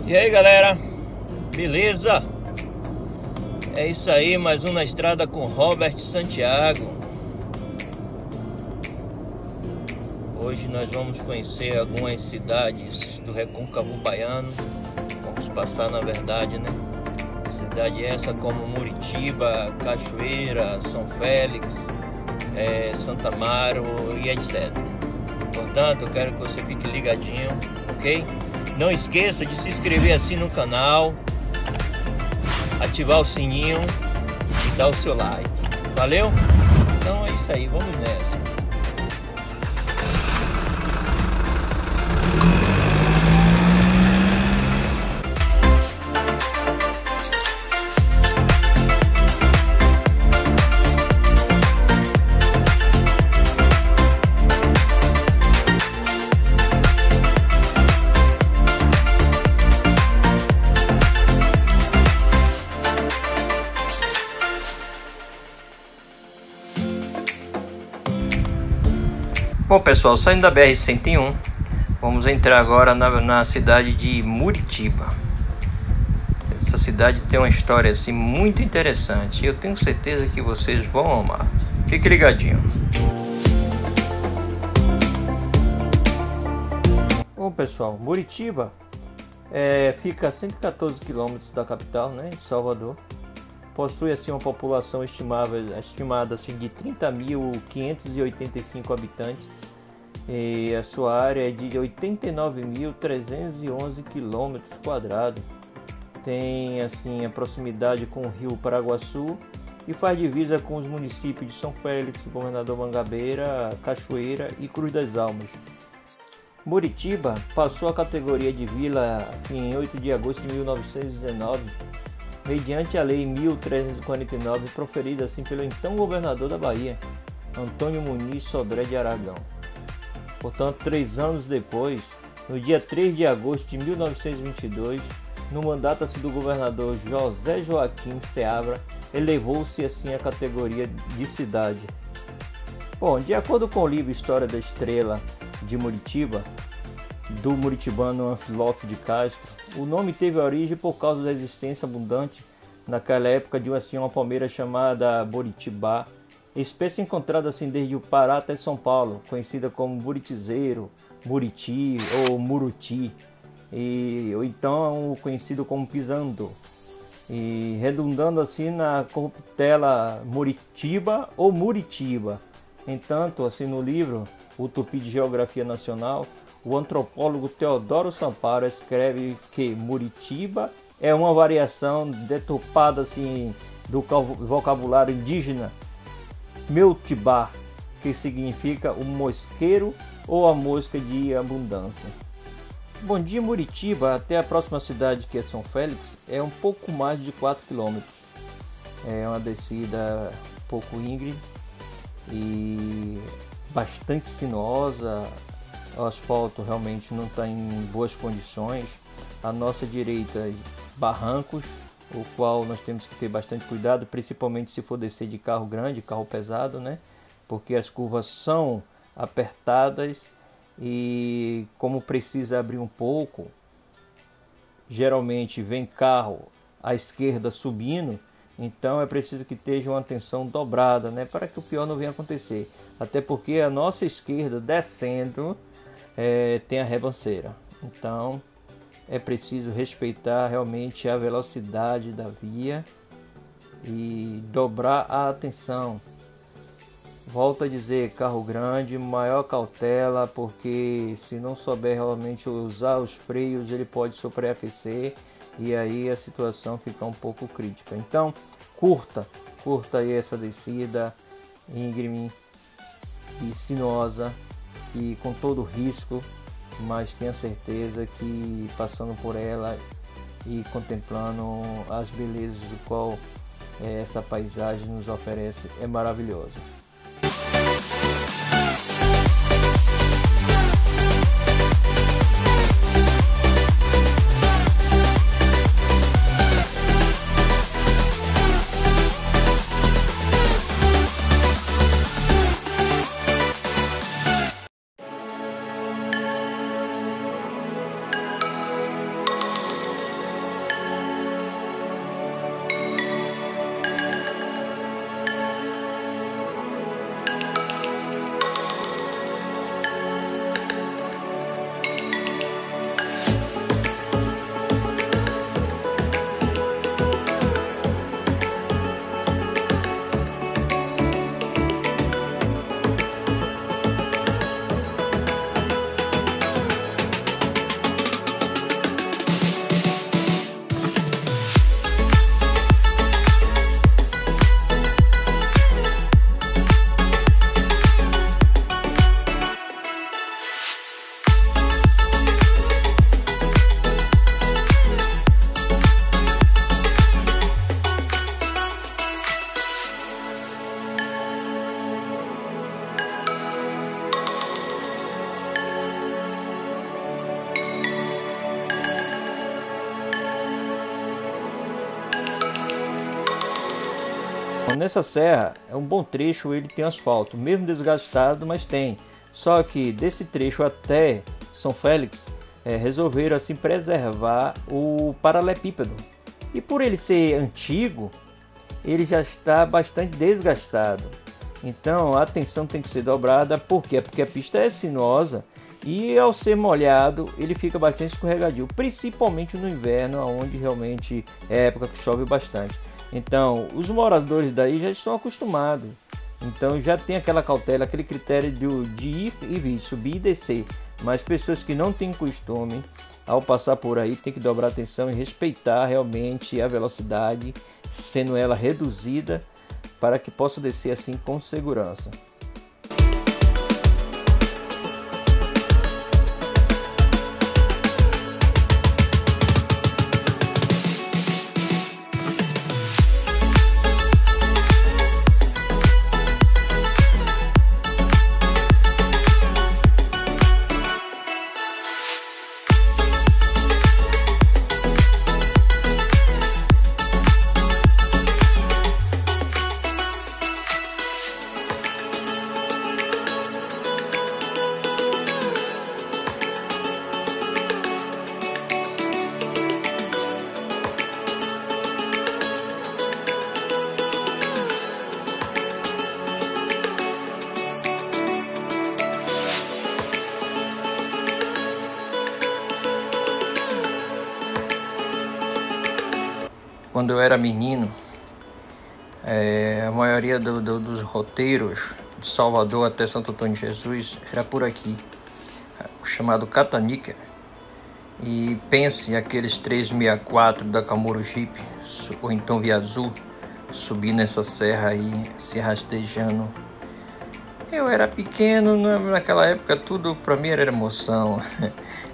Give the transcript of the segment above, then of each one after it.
E aí galera, beleza? É isso aí, mais um na estrada com Robert Santiago. Hoje nós vamos conhecer algumas cidades do Recôncavo Baiano. Vamos passar, na verdade, né? Cidade essa como Muritiba, Cachoeira, São Félix, Santa Amaro e etc. Portanto, eu quero que você fique ligadinho, ok? Não esqueça de se inscrever assim no canal, ativar o sininho e dar o seu like. Valeu? Então é isso aí, vamos nessa. Bom pessoal, saindo da BR-101, vamos entrar agora na cidade de Muritiba. Essa cidade tem uma história assim muito interessante e eu tenho certeza que vocês vão amar. Fique ligadinho. Bom pessoal, Muritiba fica a 114 quilômetros da capital, né, de Salvador. Possui assim uma população estimada assim, de 30.585 habitantes e a sua área é de 89.311 km². Tem assim a proximidade com o rio Paraguaçu e faz divisa com os municípios de São Félix, Governador Mangabeira, Cachoeira e Cruz das Almas. Muritiba passou a categoria de vila assim, em 8 de agosto de 1919. Mediante a Lei 1349, proferida assim pelo então governador da Bahia, Antônio Muniz Sodré de Aragão. Portanto, 3 anos depois, no dia 3 de agosto de 1922, no mandato assim, do governador José Joaquim Seabra, elevou-se assim a categoria de cidade. Bom, de acordo com o livro História da Estrela de Muritiba, do muritibano Anfilófilo de Castro, o nome teve origem por causa da existência abundante naquela época de uma palmeira chamada Boritibá, espécie encontrada assim desde o Pará até São Paulo, conhecida como buritizeiro, buriti ou muruti, ou então conhecido como pisando, e redundando assim na corruptela Muritiba ou Muritiba. Entanto, assim no livro O Tupi de Geografia Nacional, o antropólogo Teodoro Samparo escreve que Muritiba é uma variação deturpada assim, do vocabulário indígena Meutibá, que significa o mosqueiro ou a mosca de abundância. Bom, de Muritiba até a próxima cidade, que é São Félix, é um pouco mais de 4 km. É uma descida um pouco íngreme e bastante sinuosa. O asfalto realmente não está em boas condições. À nossa direita, barrancos, o qual nós temos que ter bastante cuidado, principalmente se for descer de carro grande, carro pesado, né? Porque as curvas são apertadas e como precisa abrir um pouco, geralmente vem carro à esquerda subindo, então é preciso que esteja uma atenção dobrada, né? Para que o pior não venha acontecer. Até porque a nossa esquerda descendo tem a ribanceira, então é preciso respeitar realmente a velocidade da via e dobrar a atenção. Volto a dizer, carro grande, maior cautela, porque se não souber realmente usar os freios, ele pode sobreaquecer e aí a situação fica um pouco crítica. Então curta aí essa descida íngreme e sinuosa e com todo risco, mas tenha certeza que passando por ela e contemplando as belezas do qual essa paisagem nos oferece é maravilhosa. nessa serra é um bom trecho, ele tem asfalto, mesmo desgastado, mas tem. Só que desse trecho até São Félix, resolveram assim preservar o paralelepípedo. E por ele ser antigo, ele já está bastante desgastado. Então a atenção tem que ser dobrada. Por quê? Porque a pista é sinuosa e ao ser molhado ele fica bastante escorregadio, principalmente no inverno, onde realmente é época que chove bastante. Então os moradores daí já estão acostumados. Então já tem aquela cautela, aquele critério de ir e vir, subir e descer. Mas pessoas que não têm costume, ao passar por aí, tem que dobrar atenção e respeitar realmente a velocidade, sendo ela reduzida, para que possa descer assim com segurança. Quando eu era menino, a maioria dos roteiros de Salvador até Santo Antônio de Jesus era por aqui, o chamado Catanica. E pense aqueles 364 da Camurugipe, ou então Via Azul, subindo essa serra aí, se rastejando. Eu era pequeno, naquela época tudo para mim era emoção.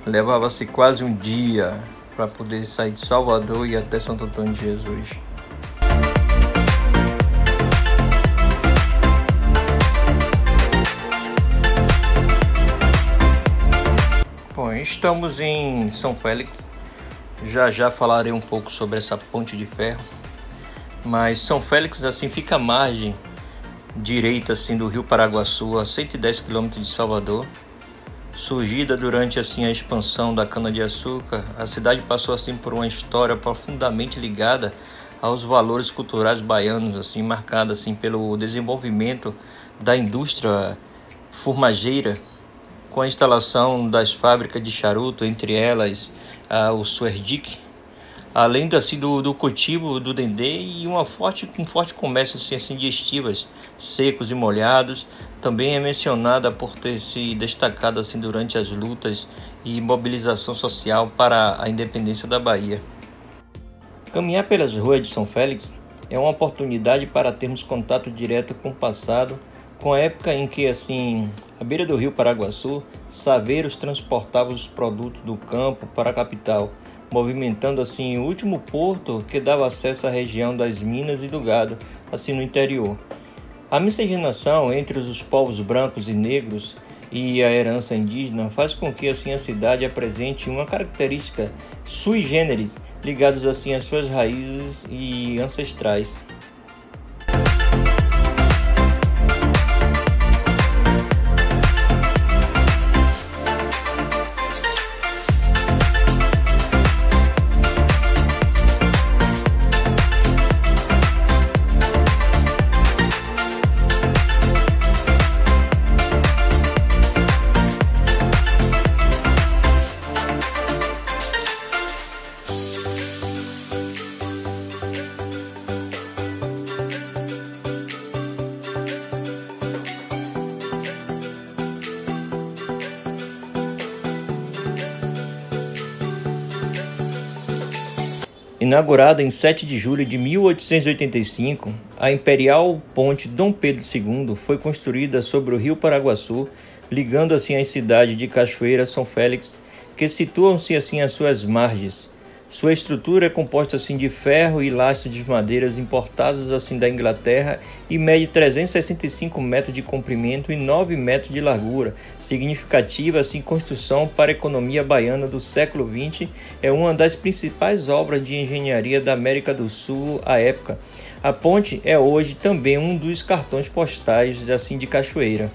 Levava-se quase um dia para poder sair de Salvador e ir até Santo Antônio de Jesus. Bom, estamos em São Félix. Já falarei um pouco sobre essa ponte de ferro. Mas São Félix assim fica à margem direita assim do Rio Paraguaçu, a 110 km de Salvador. Surgida durante assim a expansão da cana-de-açúcar, a cidade passou assim por uma história profundamente ligada aos valores culturais baianos, assim marcada assim pelo desenvolvimento da indústria formageira, com a instalação das fábricas de charuto, entre elas o Suerdic, além assim do cultivo do dendê e um forte comércio assim de estivas, secos e molhados. Também é mencionada por ter se destacado assim durante as lutas e mobilização social para a independência da Bahia. Caminhar pelas ruas de São Félix é uma oportunidade para termos contato direto com o passado, com a época em que assim, à beira do Rio Paraguaçu, saveiros transportavam os produtos do campo para a capital, movimentando assim o último porto que dava acesso à região das minas e do gado, assim no interior. A miscigenação entre os povos brancos e negros e a herança indígena faz com que assim a cidade apresente uma característica sui generis, ligados assim às suas raízes e ancestrais. Inaugurada em 7 de julho de 1885, a Imperial Ponte Dom Pedro II foi construída sobre o Rio Paraguaçu, ligando assim as cidades de Cachoeira e São Félix, que situam-se assim às suas margens. Sua estrutura é composta assim de ferro e lastro de madeiras importados assim da Inglaterra e mede 365 metros de comprimento e 9 metros de largura. Significativa assim construção para a economia baiana do século XX, é uma das principais obras de engenharia da América do Sul à época. A ponte é hoje também um dos cartões postais assim de Cachoeira.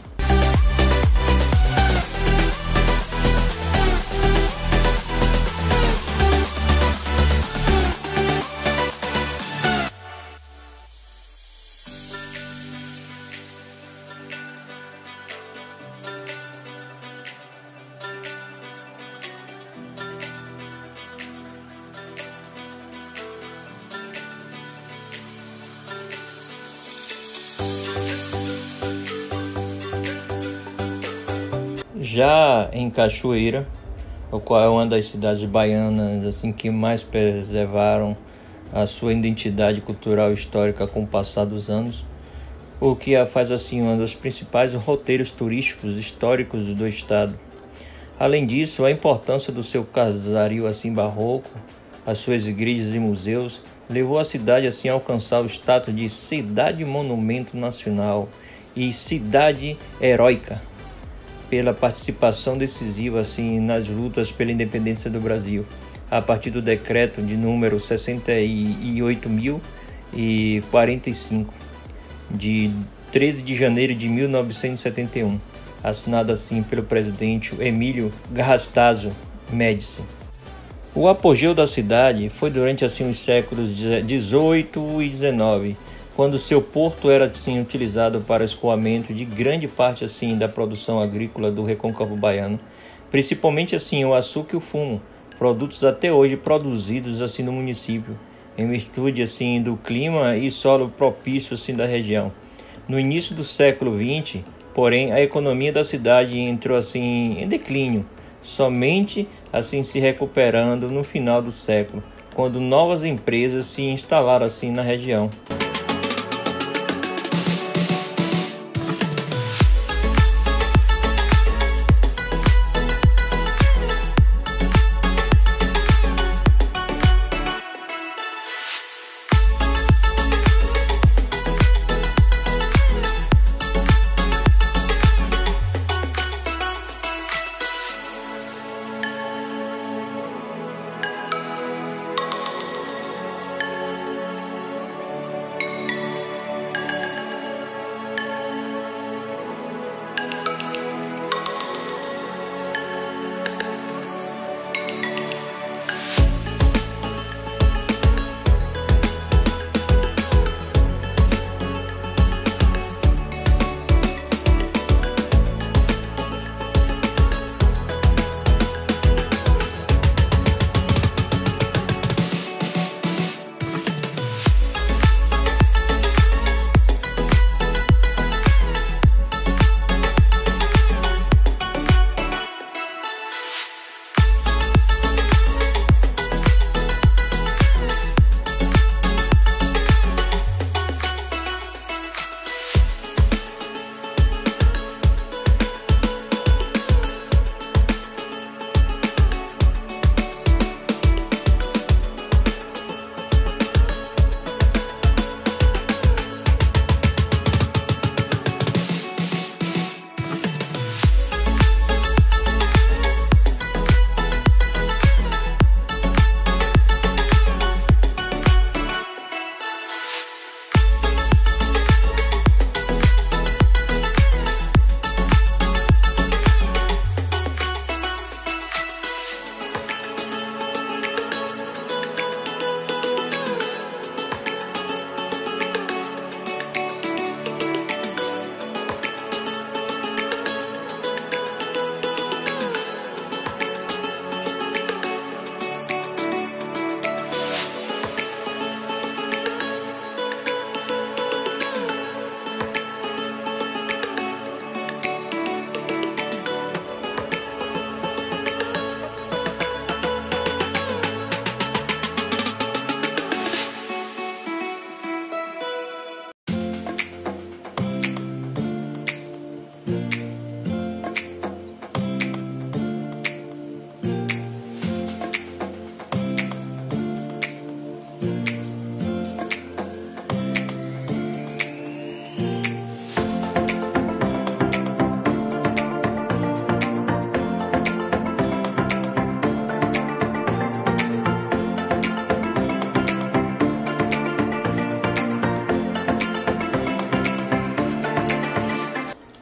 Já em Cachoeira, o qual é uma das cidades baianas assim que mais preservaram a sua identidade cultural e histórica com o passar dos anos, o que a faz assim um dos principais roteiros turísticos históricos do estado. Além disso, a importância do seu casario assim barroco, as suas igrejas e museus, levou a cidade assim a alcançar o status de cidade monumento nacional e cidade heróica, pela participação decisiva assim nas lutas pela independência do Brasil, a partir do decreto de número 68.045 de 13 de janeiro de 1971, assinado assim pelo presidente Emílio Garrastazu Médici. O apogeu da cidade foi durante assim os séculos 18 e 19, quando seu porto era assim utilizado para escoamento de grande parte assim da produção agrícola do Recôncavo Baiano, principalmente assim o açúcar e o fumo, produtos até hoje produzidos assim no município, em virtude assim do clima e solo propício assim da região. No início do século XX, porém, a economia da cidade entrou assim em declínio, somente assim se recuperando no final do século, quando novas empresas se instalaram assim na região.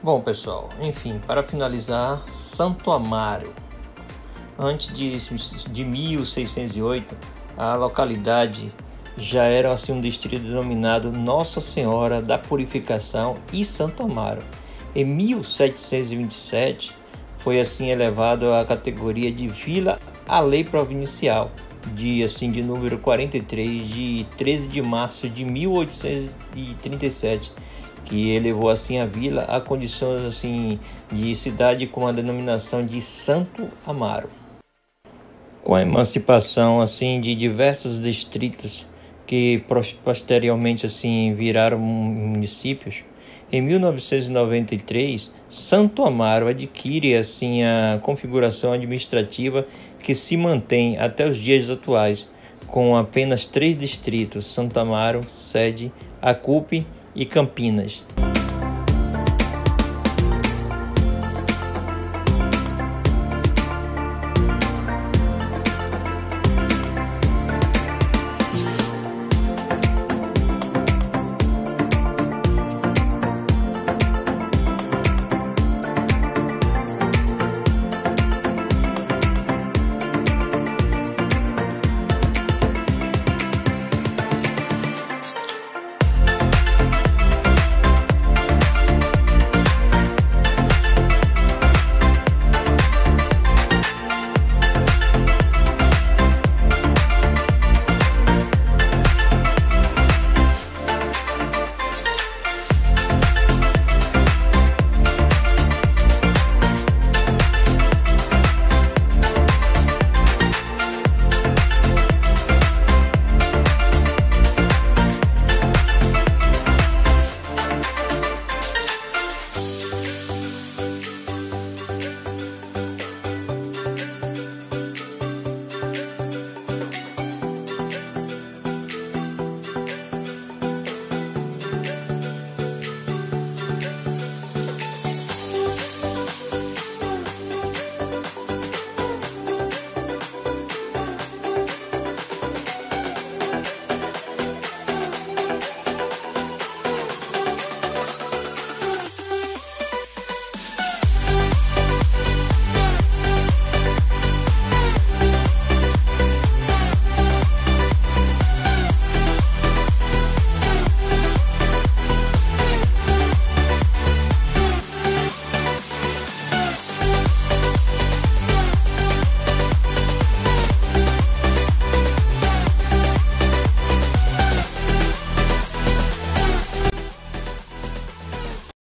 Bom, pessoal, enfim, para finalizar, Santo Amaro. Antes de 1608, a localidade já era assim um distrito denominado Nossa Senhora da Purificação e Santo Amaro. Em 1727, foi assim elevado à categoria de vila à lei provincial, de número 43, de 13 de março de 1837, que elevou assim a vila a condições assim de cidade com a denominação de Santo Amaro. Com a emancipação assim de diversos distritos que posteriormente assim viraram municípios, em 1993, Santo Amaro adquire assim a configuração administrativa que se mantém até os dias atuais, com apenas 3 distritos: Santo Amaro, Sede, Acupe e Campinas.